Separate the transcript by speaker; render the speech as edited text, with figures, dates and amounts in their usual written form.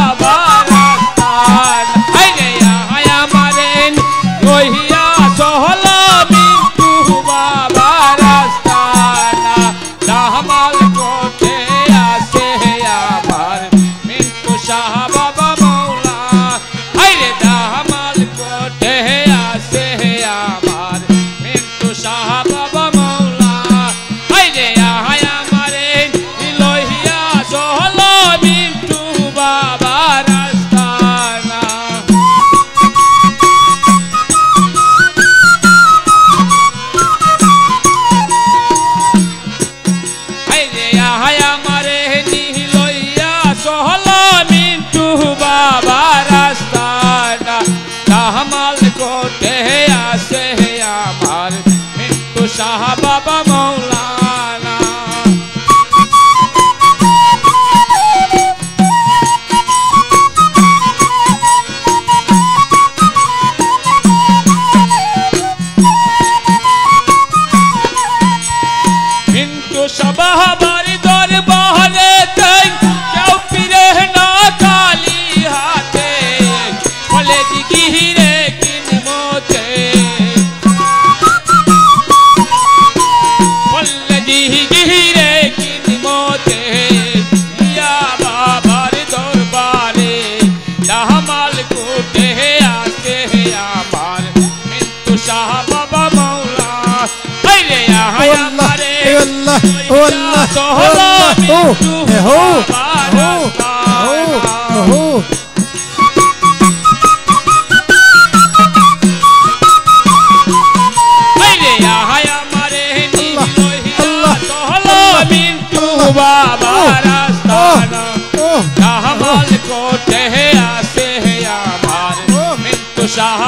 Speaker 1: বাবা রাস্তান আইরে আমারে লইয়া চহল মিন্টু বাবা রাস্তান দামাল কোটে আছে আমার মিন্টু শাহ বাবা মৌলা আইরে দামাল কোটে আছে আমার মিন্টু শাহ বাবা মৌলা আইরে আমারে লইয়া চহল মিন্টু বাবা রাস্তান আইরে আমারে লইয়া চহল মিন্টু বাবা রাস্তান দামাল কোটে আছে আমার মিন্টু শাহ বাবা মৌলানা মিন্টু সবাবার দরবারে কেউ ফিরে না খালি হাতে বলে দিগিরে কিনমতে বলে দিগিরে কিনমতে ইয়া বাবার দরবারে দামাল কোটে আছে আমার মিন্টু শাহ বাবা মৌলা আইরে আমারে
Speaker 2: Allah, Allah,
Speaker 1: বাবা রাস্তানা দামাল কোটে আছে আমার মিন্টু শাহ